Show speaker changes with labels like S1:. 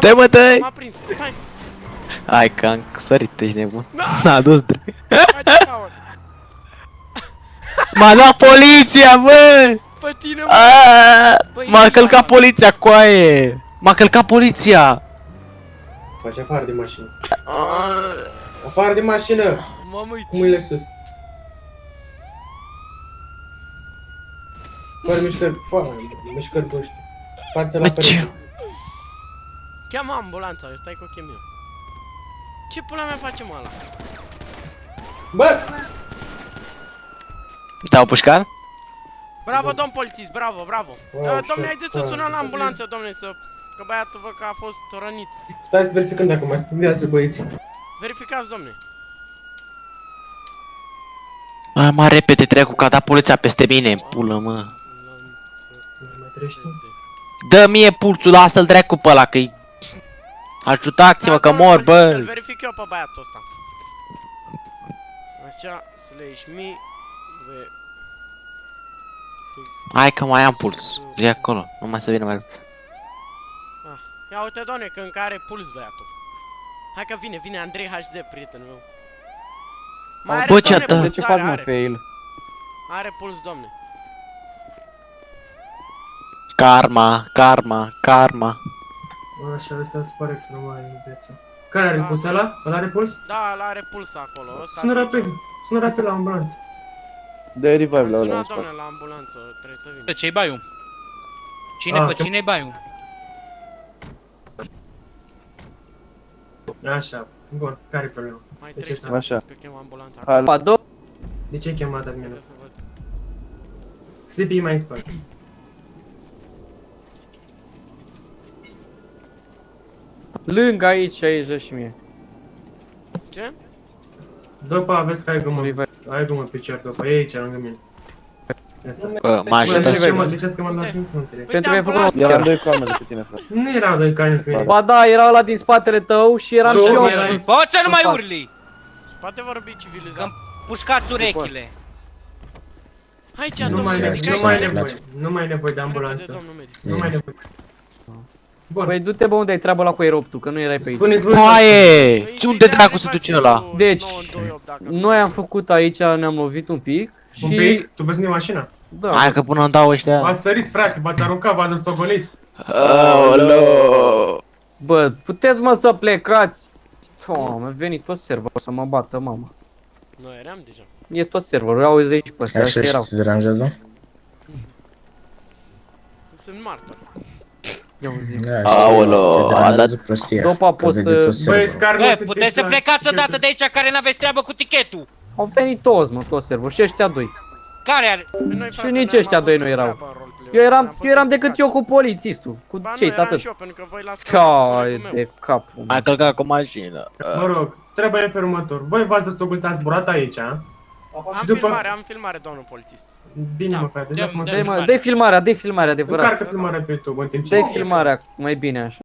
S1: Dă mă, dă!
S2: M-a prins, hai!
S1: Hai că am sărit, ești nebun. N-a dus drept.
S2: Hai de power!
S1: M-a luat poliția, bă!
S2: Pe tine, mă!
S1: Aaaa!
S2: Băi,
S1: M-a
S2: nu
S1: călcat
S2: mai-
S1: poliția, coaie! M-a călcat poliția!
S3: Face afară de mașină. Afară de mașină!
S2: Mamă,
S3: Cu mâinile sus. Fără mișcări, fără mișcări bruște. Față la
S1: Bă,
S3: perete.
S1: ce?
S2: cheamă ambulanța, stai cu chem eu. Ce pula mea face mă ăla?
S3: Bă!
S1: Te-au pușcat?
S2: Bravo, domn polițist, bravo, bravo.
S3: Wow,
S2: Domne,
S3: șef,
S2: haideți să
S3: wow.
S2: sunăm la ambulanță, domne, să... Că băiatul văd că a fost rănit.
S3: Stai să verificăm dacă mai stimulează băieții.
S2: Verificați, domne.
S1: Mai repede trecu că a dat poliția peste mine, pulă, mă.
S3: Mai trești?
S1: Dă mie pulsul, lasă-l dracu pe ăla, că-i... Ajutați-mă că mor,
S2: Îl
S1: bă!
S2: verific eu pe băiatul ăsta. Așa, /me,
S1: Hai că mai am puls. E acolo, numai să vină mai repede.
S2: Ia uite, doamne, că încă are puls băiatul. Hai că vine Andrei HD, prietenul meu. Mai are,
S1: Bă, ce
S2: doamne,
S1: atât?
S2: puls,
S4: Ce faci, mă,
S2: are.
S4: fail?
S2: Are puls, domne.
S1: Karma.
S3: Așa, ăsta se pare că nu mai are viață. Care are puls ăla? Ăla are puls?
S2: Da, ăla are puls acolo. Ăsta
S3: Sună
S2: vine.
S3: rapid. Sună rapid la ambulanță.
S5: De revive la ăla
S2: Sună,
S5: în spate.
S2: domne, la ambulanță, trebuie să vină.
S6: Ce-i baiul? Cine
S3: Ah,
S6: pe
S3: că-
S6: cine-i baiul?
S3: Așa, bun, care-i problema?
S2: Mai
S3: De ce
S2: treci,
S3: stai?
S5: Așa.
S2: că chem ambulanța.
S5: Hai,
S4: Pado?
S3: De ce ai chemat adminul?
S2: Trebuie să văd.
S3: Sleepy mai în spate.
S4: Lângă aici, aici, dă și mie.
S2: Ce?
S3: După aveți că ai gumă,
S4: Revive.
S3: ai gumă pe cer după, e aici lângă mine. Asta.
S1: Bă, mă
S3: Bă, de
S1: ajută.
S3: ce mă ziceți că m-am dat timp? Nu înțeleg.
S4: Pentru că ai făcut
S2: ambulanța.
S5: eram doi cu oameni cu tine, frate.
S3: Nu erau doi cani cu mine.
S4: Ba da, era ăla din spatele tău și eram
S3: Nu,
S4: și eu.
S3: era-
S6: Poți să nu mai
S4: față.
S6: urli!
S2: Poate vorbi civilizat.
S6: Că-mi pușcați urechile.
S2: Aici,
S3: Nu
S2: domnul
S3: mai
S2: medic,
S3: nu
S2: aici,
S3: mai
S2: aici.
S3: nevoie, nu mai nevoie de
S2: Repede,
S3: ambulanță.
S2: domnul medic.
S3: Nu mai nevoie. Bun,
S4: Băi, du-te bă unde ai treabă la cu aeroptul, că nu erai pe aici.
S3: spuneți voi.
S1: Coaie!
S2: Păi,
S1: Ce unde
S2: îi dea
S1: dracu se
S2: reface
S1: duce ăla?
S2: cu
S4: Deci,
S2: 928 dacă-
S4: Noi am făcut aici, ne-am lovit un pic
S3: Un
S4: și...
S3: pic, tu vezi din mașina?
S4: Da,
S1: Hai că până îmi dau ăștia.
S3: V-ați sărit, frate, v-ați aruncat, v-ați înstogolit.
S1: Aoleu!
S4: bă, puteți mă să plecați? Am venit tot serverul să mă bată mama.
S2: Noi eram deja.
S4: E tot serverul, auzi aici pe ăstea,
S7: Așa
S4: erau.
S7: și te deranjează?
S2: Sunt martor.
S4: Ia auzi.
S7: Da,
S1: Aoleu,
S7: te
S1: a
S7: deranjează
S1: dat-
S7: prostia.
S4: După
S7: că
S4: pot
S7: vede
S4: să-
S7: tot
S3: Băi,
S7: serverul.
S3: Scar, nu
S6: Bă,
S3: sunteți
S6: puteți să
S3: la-
S6: plecați odată de aici care n-aveți treabă cu tichetul.
S4: Au venit toți, mă, tot serverul și ăștia doi.
S6: Care are?
S2: Noi, frate,
S4: nici
S2: noi am
S4: ăștia
S2: avut
S4: doi
S2: o
S4: nu erau.
S2: treabă în roleplay-ul
S4: Eu
S2: ăsta,
S4: eram,
S2: am fost
S4: eu eram decât
S2: implicați.
S4: eu cu polițistul, cu
S2: Ba nu,
S4: cei
S2: eram
S4: atât.
S2: și eu, pentru că voi l-ați
S4: Cai
S2: meu.
S4: de capul.
S1: Mai călcat cu mașină.
S3: Mă rog, treaba e felul următor. Voi v-ați descoperit, ați zburat aici, a?
S2: Am
S3: după-
S2: filmare, domnul polițist.
S3: Bine, mă, frate, dați-mă
S6: Dă-mi,
S3: să...
S4: Dă-i mă, dă-i filmarea, dă-i filmarea, adevărat.
S3: Încarcă filmarea pe YouTube în timp ce...
S4: Dă-i filmarea, mai bine așa.